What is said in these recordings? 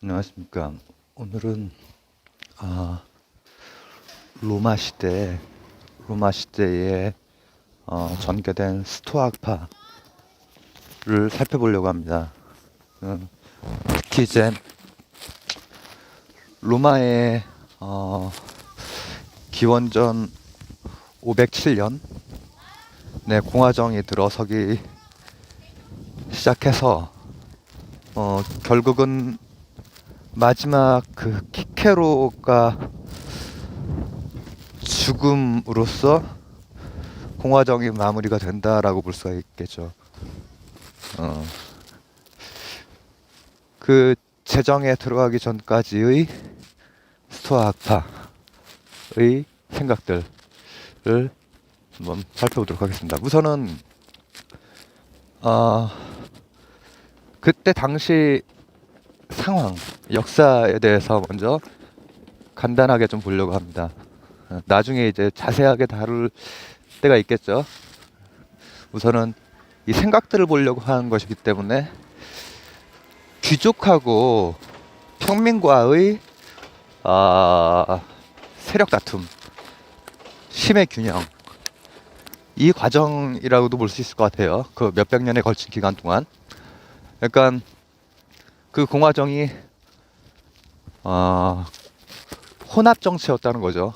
안녕하십니까. 오늘은 아, 로마 시대, 로마 시대에 전개된 스토아 학파를 살펴보려고 합니다. 특히 이제 로마의 기원전 507년 내 공화정이 들어서기 시작해서 결국은 마지막 그 키케로가 죽음으로써 공화정이 마무리가 된다라고 볼 수가 있겠죠. 어, 그 제정에 들어가기 전까지의 스토아 학파의 생각들을 한번 살펴보도록 하겠습니다. 우선은 그때 당시 상황, 역사에 대해서 먼저 간단하게 좀 보려고 합니다. 나중에 이제 자세하게 다룰 때가 있겠죠. 우선은 이 생각들을 보려고 하는 것이기 때문에 귀족하고 평민과의 세력 다툼, 힘의 균형, 이 과정이라고도 볼 수 있을 것 같아요. 그 몇백 년에 걸친 기간 동안. 약간 그 공화정이 혼합 정치였다는 거죠.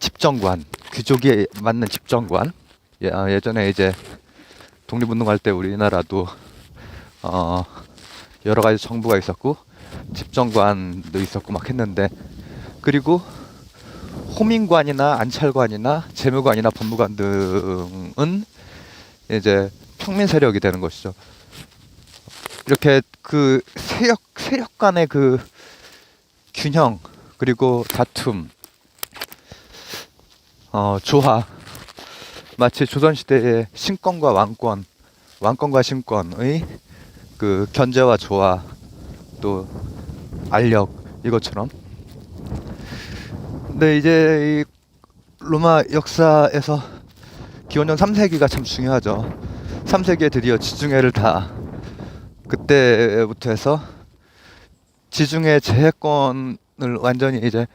집정관, 귀족이 맞는 집정관. 예전에 이제 독립운동할 때 우리나라도 여러 가지 정부가 있었고 집정관도 있었고 막 했는데, 그리고 호민관이나 안찰관이나 재무관이나 법무관 등은 이제 평민 세력이 되는 것이죠. 이렇게 그 세력 간의 그 균형, 그리고 다툼, 조화, 마치 조선시대의 신권과 왕권, 왕권과 신권의 그 견제와 조화, 또 알력, 이것처럼. 근데 이제 이 로마 역사에서 기원전 3세기가 참 중요하죠. 3세기에 드디어 지중해를 다, 그때부터 해서 지중해 제해권을 완전히 이제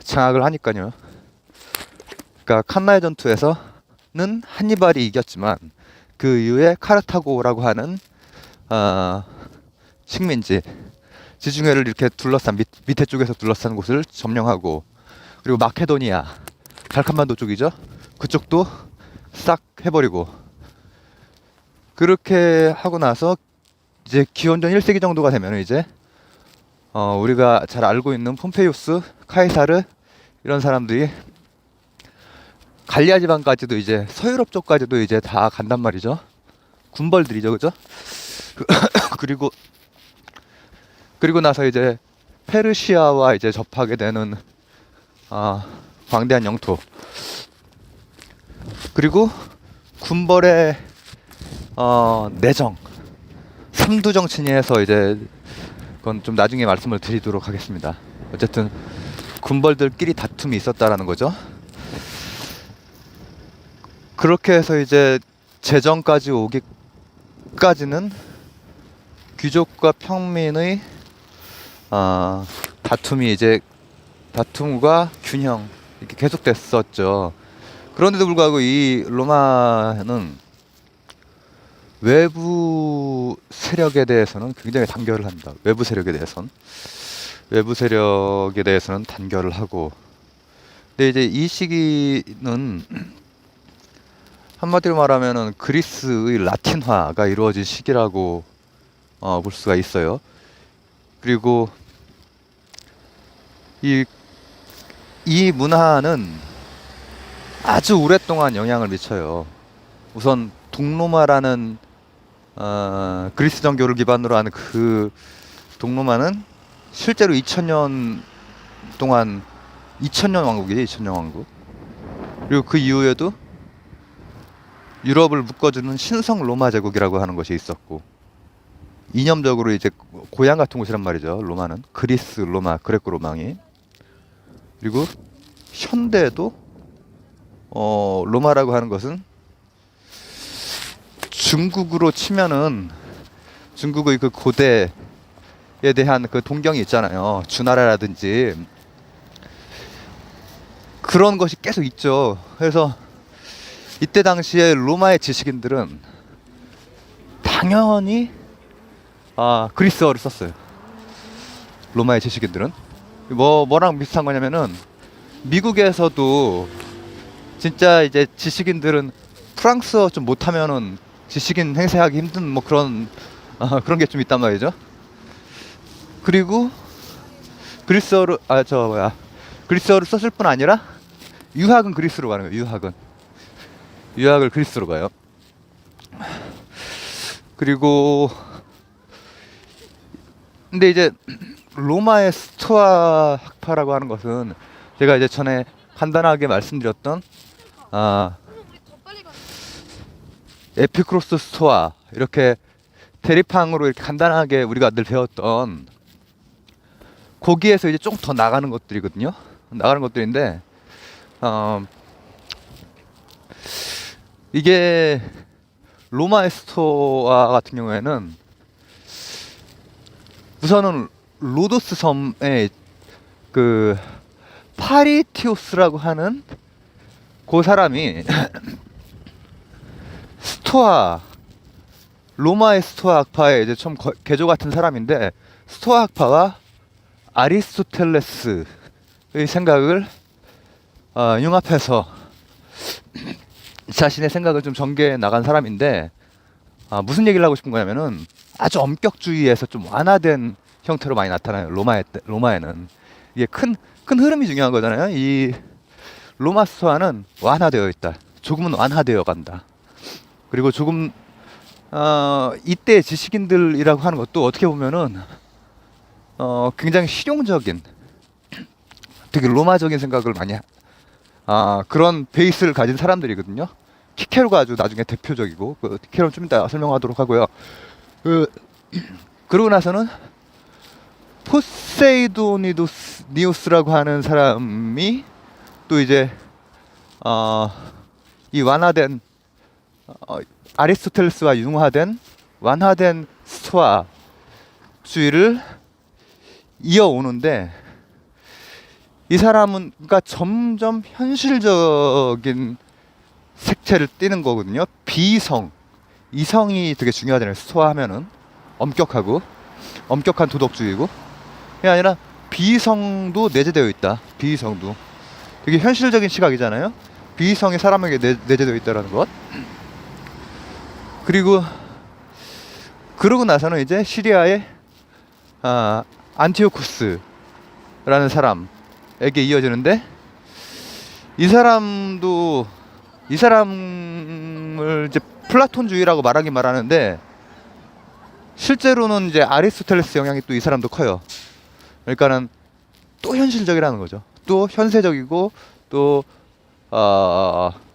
장악을 하니까요. 그러니까 칸나의 전투에서는 한니발이 이겼지만 그 이후에 카르타고라고 하는 식민지, 지중해를 이렇게 둘러싼 밑에 쪽에서 둘러싼 곳을 점령하고, 그리고 마케도니아, 발칸반도 쪽이죠. 그쪽도 싹 해버리고, 그렇게 하고 나서 이제 기원전 1세기 정도가 되면 이제 우리가 잘 알고 있는 폼페이우스, 카이사르, 이런 사람들이 갈리아 지방까지도, 이제 서유럽 쪽까지도 이제 다 간단 말이죠. 군벌들이죠, 그죠? 그리고 나서 이제 페르시아와 이제 접하게 되는 광대한 영토, 그리고 군벌의 내정, 삼두정치니에서 이제, 그건 좀 나중에 말씀을 드리도록 하겠습니다. 어쨌든 군벌들끼리 다툼이 있었다라는 거죠. 그렇게 해서 이제 제정까지 오기까지는 귀족과 평민의 다툼과 균형, 이렇게 계속됐었죠. 그런데도 불구하고 이 로마는 외부 세력에 대해서는 굉장히 단결을 합니다. 외부 세력에 대해서는 단결을 하고. 근데 이제 이 시기는 한마디로 말하면은 그리스의 라틴화가 이루어진 시기라고 볼 수가 있어요. 그리고 이 문화는 아주 오랫동안 영향을 미쳐요. 우선 동로마라는 그리스 정교를 기반으로 하는 그 동로마는 실제로 2000년 동안, 2000년 왕국이에요. 2000년 왕국. 그리고 그 이후에도 유럽을 묶어주는 신성 로마 제국이라고 하는 것이 있었고, 이념적으로 이제 고향 같은 곳이란 말이죠. 로마는 그리스 로마, 그레코 로망이. 그리고 현대에도 로마라고 하는 것은 중국으로 치면은 중국의 그 고대에 대한 그 동경이 있잖아요. 주나라라든지 그런 것이 계속 있죠. 그래서 이때 당시에 로마의 지식인들은 당연히 그리스어를 썼어요. 로마의 지식인들은 뭐랑 비슷한 거냐면은 미국에서도 진짜 이제 지식인들은 프랑스어 좀 못하면은 지식인 행세하기 힘든 뭐 그런 게 좀 있단 말이죠. 그리고 그리스어를 썼을 뿐 아니라 유학은 그리스로 가는 거예요. 유학을 그리스로 가요. 그리고 근데 이제 로마의 스토아 학파라고 하는 것은 제가 이제 전에 간단하게 말씀드렸던 에피크로스 스토아 이렇게 대립항으로 이렇게 간단하게 우리가 늘 배웠던 거기에서 이제 좀 더 나가는 것들이거든요. 나가는 것들인데 이게 로마의 스토아 같은 경우에는 우선은 로도스 섬에 그 파리티오스라고 하는 그 사람이 로마의 스토아 학파의 이제 좀 개조 같은 사람인데 스토아 학파와 아리스토텔레스의 생각을 융합해서 자신의 생각을 좀 전개해 나간 사람인데 무슨 얘기를 하고 싶은 거냐면은 아주 엄격주의에서 좀 완화된 형태로 많이 나타나요. 로마에는 이게 큰 흐름이 중요한 거잖아요. 이 로마 스토아는 완화되어 있다. 조금은 완화되어 간다. 그리고 조금 이때 지식인들이라고 하는 것도 어떻게 보면은 굉장히 실용적인 되게 로마적인 생각을 많이 그런 베이스를 가진 사람들이거든요. 키케로가 아주 나중에 대표적이고 키케로는 좀 이따 설명하도록 하고요. 그러고 나서는 포세이도니우스라고 하는 사람이 또 이제 이 완화된 아리스토텔레스와 융화된 완화된 스토아주의를 이어오는데 이 사람은 그러니까 점점 현실적인 색채를 띠는 거거든요. 이성이 되게 중요하잖아요. 스토아 하면은 엄격한 도덕주의고 그게 아니라 비성도 내재되어 있다. 비성도 되게 현실적인 시각이잖아요. 비성이 사람에게 내재되어 있다라는 것. 그러고 나서는 이제 시리아의 안티오쿠스라는 사람에게 이어지는데 이 사람을 이제 플라톤주의라고 말하는데 실제로는 이제 아리스토텔레스 영향이 또 이 사람도 커요. 그러니까는 또 현실적이라는 거죠. 또 현세적이고 또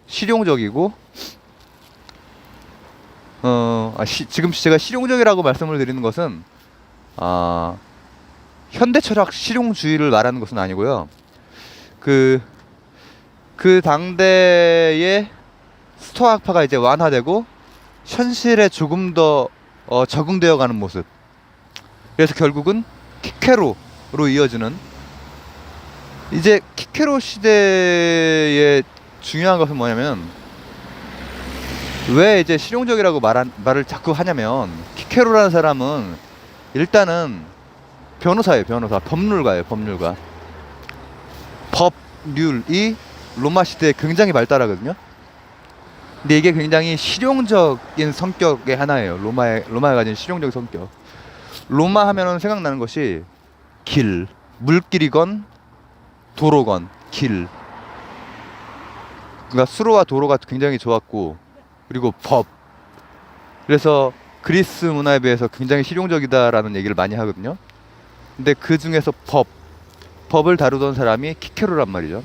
실용적이고 지금 제가 실용적이라고 말씀을 드리는 것은 현대 철학 실용주의를 말하는 것은 아니고요. 그 당대의 스토아학파가 이제 완화되고 현실에 조금 더 적응되어 가는 모습. 그래서 결국은 키케로로 이어지는 이제 키케로 시대의 중요한 것은 뭐냐면 왜 이제 실용적이라고 말을 자꾸 하냐면 키케로라는 사람은 일단은 변호사예요. 법률가. 법률이 로마 시대에 굉장히 발달하거든요. 근데 이게 굉장히 실용적인 성격의 하나예요. 로마가 가진 실용적인 성격. 로마 하면은 생각나는 것이 길, 물길이건 도로건 길. 그러니까 수로와 도로가 굉장히 좋았고 그리고 법. 그래서 그리스 문화에 비해서 굉장히 실용적이다라는 얘기를 많이 하거든요. 근데 그 중에서 법을 다루던 사람이 키케로란 말이죠.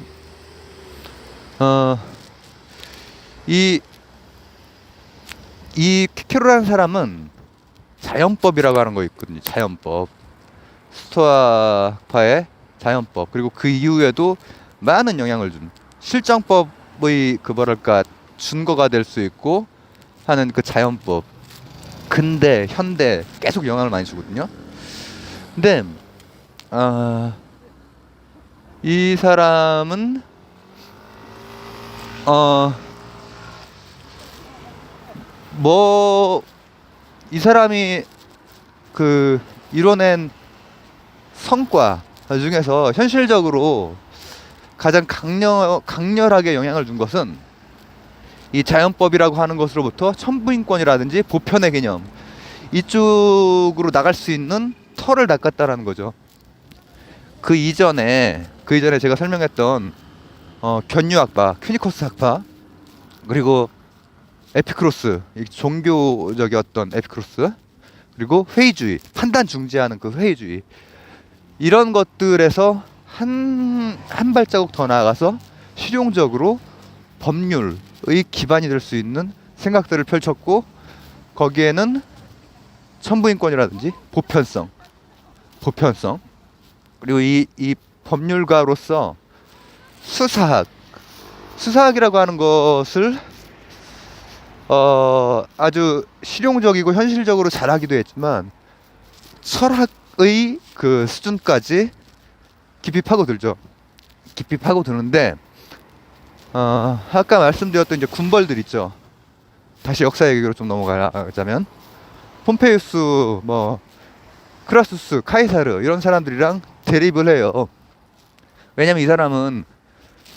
이 키케로라는 사람은 자연법이라고 하는 거 있거든요. 자연법. 스토아파의 자연법. 그리고 그 이후에도 많은 영향을 준 실정법의 준거가 될 수 있고 하는 그 자연법. 근대, 현대 계속 영향을 많이 주거든요. 근데 이 사람은 뭐 이 사람이 그 이뤄낸 성과 중에서 현실적으로 가장 강렬하게 영향을 준 것은 이 자연법이라고 하는 것으로부터 천부인권이라든지 보편의 개념 이쪽으로 나갈 수 있는 털을 닦았다라는 거죠. 그 이전에 제가 설명했던 견유학파, 큐니커스 학파, 그리고 에피크로스, 종교적이었던 에피크로스, 그리고 회의주의, 판단 중지하는 그 회의주의, 이런 것들에서 한 발자국 더 나아가서 실용적으로 법률의 기반이 될 수 있는 생각들을 펼쳤고, 거기에는 천부인권이라든지 보편성, 그리고 이 법률가로서 수사학이라고 하는 것을 아주 실용적이고 현실적으로 잘하기도 했지만 철학의 그 수준까지 깊이 파고들죠. 깊이 파고드는데 아까 말씀드렸던 이제 군벌들 있죠. 다시 역사 얘기로 좀 넘어가자면 폼페이우스, 뭐 크라수스, 카이사르 이런 사람들이랑 대립을 해요. 왜냐면 이 사람은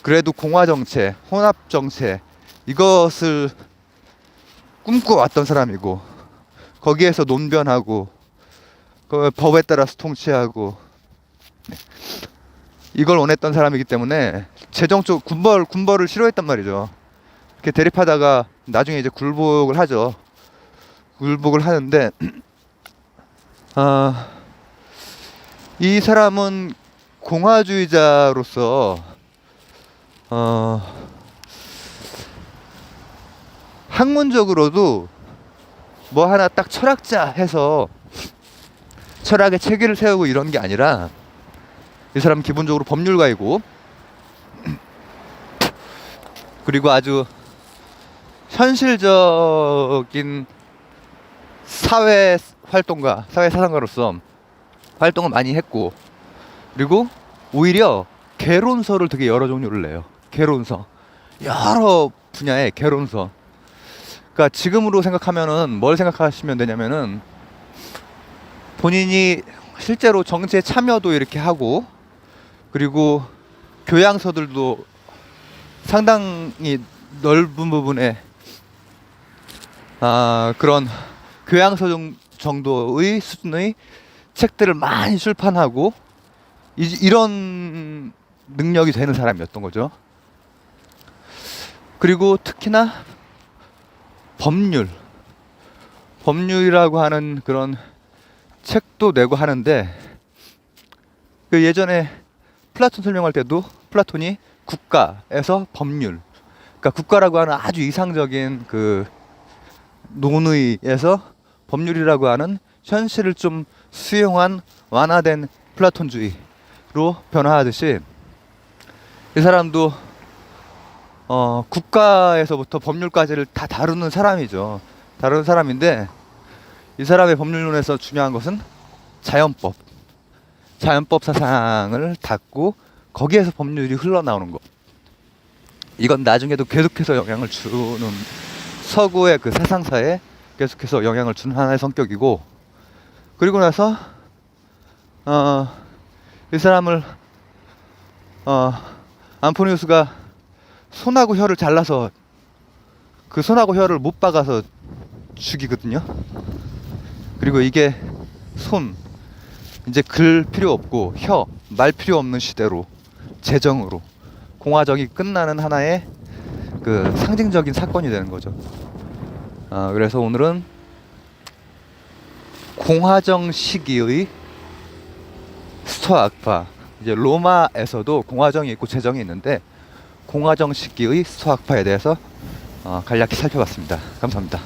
그래도 공화 정체, 혼합 정체 이것을 꿈꿔왔던 사람이고, 거기에서 논변하고 그 법에 따라서 통치하고 이걸 원했던 사람이기 때문에 재정적 군벌을 싫어했단 말이죠. 이렇게 대립하다가 나중에 이제 굴복을 하죠. 굴복을 하는데 이 사람은 공화주의자로서 학문적으로도 뭐 하나 딱 철학자 해서 철학의 체계를 세우고 이런 게 아니라, 이 사람은 기본적으로 법률가이고, 그리고 아주 현실적인 사회 활동가, 사회 사상가로서 활동을 많이 했고, 그리고 오히려 개론서를 되게 여러 종류를 내요. 개론서, 여러 분야의 개론서. 그러니까 지금으로 생각하면은 뭘 생각하시면 되냐면은, 본인이 실제로 정치에 참여도 이렇게 하고, 그리고 교양서들도 상당히 넓은 부분에 그런 교양서 정도의 수준의 책들을 많이 출판하고 이런 능력이 되는 사람이었던 거죠. 그리고 특히나 법률이라고 하는 그런 책도 내고 하는데, 그 예전에 플라톤 설명할 때도 플라톤이 국가에서 법률, 그러니까 국가라고 하는 아주 이상적인 그 논의에서 법률이라고 하는 현실을 좀 수용한 완화된 플라톤주의로 변화하듯이, 이 사람도 국가에서부터 법률까지를 다 다루는 사람이죠. 다루는 사람인데, 이 사람의 법률론에서 중요한 것은 자연법 사상을 닫고 거기에서 법률이 흘러나오는 것. 이건 나중에도 계속해서 영향을 주는, 서구의 그 사상사에 계속해서 영향을 주는 하나의 성격이고, 그리고 나서 이 사람을 안포니우스가 손하고 혀를 잘라서 그 손하고 혀를 못 박아서 죽이거든요. 그리고 이게 손, 이제 글 필요 없고 혀, 말 필요 없는 시대로, 재정으로 공화정이 끝나는 하나의 그 상징적인 사건이 되는 거죠. 그래서 오늘은 공화정 시기의 스토아 학파, 이제 로마에서도 공화정이 있고 재정이 있는데, 공화정 시기의 스토아 학파에 대해서 간략히 살펴봤습니다. 감사합니다.